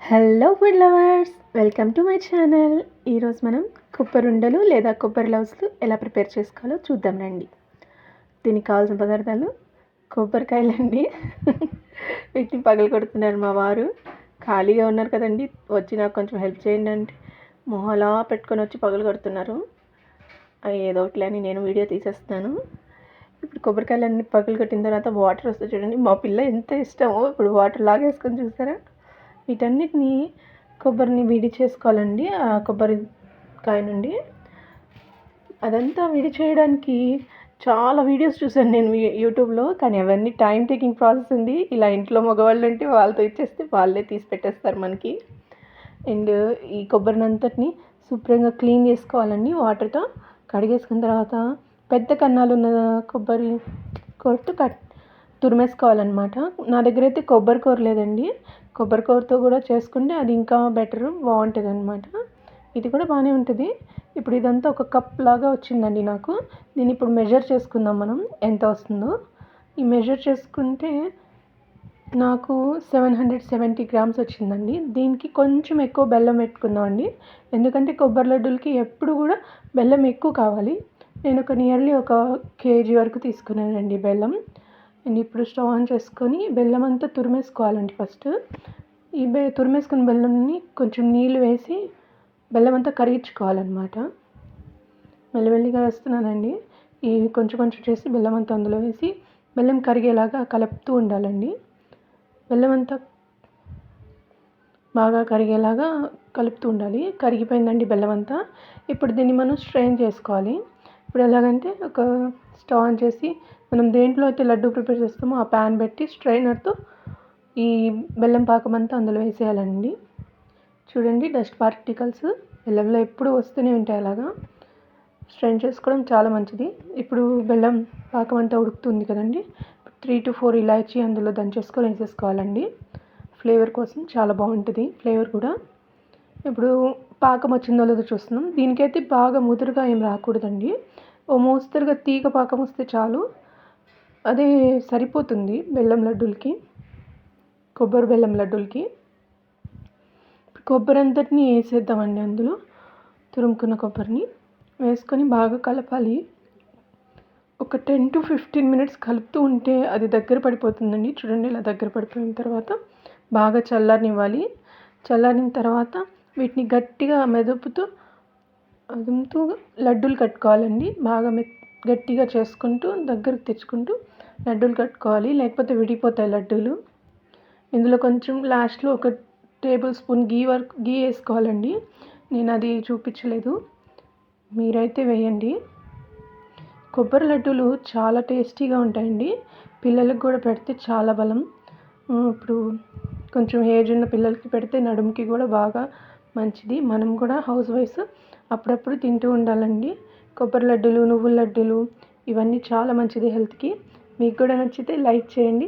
Hello food lovers, welcome to my channel. ఈరోజు మనం కొబ్బరి ఉండలు లేదా కొబ్బరి లవ్స్లు ఎలా ప్రిపేర్ చేసుకోవాలో చూద్దాం రండి. దీనికి కావాల్సిన పదార్థాలు కొబ్బరికాయలండి. వీటిని పగలు కొడుతున్నారు మా వారు. ఖాళీగా ఉన్నారు కదండి, వచ్చి నాకు కొంచెం హెల్ప్ చేయండి అంటే మొహలా పెట్టుకొని వచ్చి పగలు కొడుతున్నారు. ఏదో ఒకటి అని నేను వీడియో తీసేస్తున్నాను. ఇప్పుడు కొబ్బరికాయలన్నీ పగలు కొట్టిన తర్వాత వాటర్ వస్తే చూడండి, మా పిల్ల ఎంత ఇష్టమో. ఇప్పుడు వాటర్ లాగేసుకొని చూసారా. వీటన్నిటిని కొబ్బరిని విడి చేసుకోవాలండి. ఆ కొబ్బరికాయ నుండి అదంతా విడి చేయడానికి చాలా వీడియోస్ చూసాను నేను యూట్యూబ్లో. కానీ అవన్నీ టైం టేకింగ్ ప్రాసెస్ ఉంది. ఇలా ఇంట్లో మగవాళ్ళు ఉంటే వాళ్ళతో ఇచ్చేస్తే వాళ్ళే తీసి పెట్టేస్తారు మనకి. అండ్ ఈ కొబ్బరిని అంతటిని శుభ్రంగా క్లీన్ చేసుకోవాలండి. వాటర్తో కడిగేసుకున్న తర్వాత పెద్ద కన్నాలు ఉన్న కొబ్బరి కోరుతో తురిమేసుకోవాలన్నమాట. నా దగ్గర అయితే కొబ్బరి కూర లేదండి. కొబ్బరి కూరతో కూడా చేసుకుంటే అది ఇంకా బెటర్, బాగుంటుంది అనమాట. ఇది కూడా బాగానే ఉంటుంది. ఇప్పుడు ఇదంతా ఒక కప్ లాగా వచ్చిందండి నాకు. దీన్ని ఇప్పుడు మెజర్ చేసుకుందాం మనం ఎంత వస్తుందో. ఈ మెజర్ చేసుకుంటే నాకు 770 గ్రామ్స్ వచ్చిందండి. దీనికి కొంచెం ఎక్కువ బెల్లం పెట్టుకుందామండి. ఎందుకంటే కొబ్బరి లడ్డూలకి ఎప్పుడు కూడా బెల్లం ఎక్కువ కావాలి. నేను నియర్లీ ఒక కేజీ వరకు తీసుకున్నానండి బెల్లం. అండ్ ఇప్పుడు స్టవ్ ఆన్ చేసుకొని బెల్లం అంతా తురిమేసుకోవాలండి. ఫస్ట్ ఈ తురిమేసుకున్న బెల్లంని కొంచెం నీళ్ళు వేసి బెల్లం అంతా కరిగించుకోవాలన్నమాట. మెల్లిమెల్లిగా వేస్తున్నానండి. ఈ కొంచెం కొంచెం చేసి బెల్లం అంతా అందులో వేసి బెల్లం కరిగేలాగా కలుపుతూ ఉండాలండి. బెల్లం అంతా బాగా కరిగేలాగా కలుపుతూ ఉండాలి. కరిగిపోయిందండి బెల్లం అంతా. ఇప్పుడు దీన్ని మనం స్ట్రెయిన్ చేసుకోవాలి. ఇప్పుడు ఎలాగంటే ఒక స్టవ్ ఆన్ చేసి మనం దేంట్లో అయితే లడ్డు ప్రిపేర్ చేస్తామో ఆ ప్యాన్ పెట్టి స్ట్రైనర్తో ఈ బెల్లం పాకం అంతా అందులో వేసేయాలండి. చూడండి, డస్ట్ పార్టికల్స్ బెల్లంలో ఎప్పుడు వస్తూనే ఉంటాయి. అలాగా స్ట్రెయిన్ చేసుకోవడం చాలా మంచిది. ఇప్పుడు బెల్లం పాకం అంతా ఉడుకుతుంది కదండి. 3 to 4 ఇలాచీ అందులో దంచేసుకొని వేసేసుకోవాలండి. ఫ్లేవర్ కోసం చాలా బాగుంటుంది ఫ్లేవర్ కూడా. ఇప్పుడు పాకం వచ్చిందో లేదో చూస్తున్నాం. దీనికైతే బాగా ముదురుగా ఏం రాకూడదండి. ఓ మోస్తరుగా తీగ పాకం వస్తే చాలు, అదే సరిపోతుంది బెల్లం లడ్డూలకి, కొబ్బరి బెల్లం లడ్డూలకి. కొబ్బరి అంతటిని వేసేద్దామండి. అందులో తురుముకున్న కొబ్బరిని వేసుకొని బాగా కలపాలి. ఒక 10 to 15 minutes కలుపుతూ ఉంటే అది దగ్గర పడిపోతుందండి. చూడండి, ఇలా దగ్గర పడిపోయిన తర్వాత బాగా చల్లారనివ్వాలి. చల్లారిన తర్వాత వీటిని గట్టిగా అదుముతూ లడ్డూలు కట్టుకోవాలండి. బాగా గట్టిగా చేసుకుంటూ దగ్గరకు తెచ్చుకుంటూ లడ్డూలు కట్టుకోవాలి, లేకపోతే విడిపోతాయి లడ్డూలు. ఇందులో కొంచెం లాస్ట్లో ఒక టేబుల్ స్పూన్ గీ వేసుకోవాలండి. నేను అది చూపించలేదు, మీరైతే వేయండి. కొబ్బరి లడ్డూలు చాలా టేస్టీగా ఉంటాయండి. పిల్లలకు కూడా పెడితే చాలా బలం. ఇప్పుడు కొంచెం ఏజ్ ఉన్న పిల్లలకి పెడితే నడుముకి కూడా బాగా మంచిది. మనం కూడా హౌస్ వైఫ్స్ అప్పుడప్పుడు తింటూ ఉండాలండి. కొబ్బరి లడ్డూలు, నువ్వుల లడ్డూలు ఇవన్నీ చాలా మంచిది హెల్త్కి. మీకు కూడా నచ్చితే లైక్ చేయండి,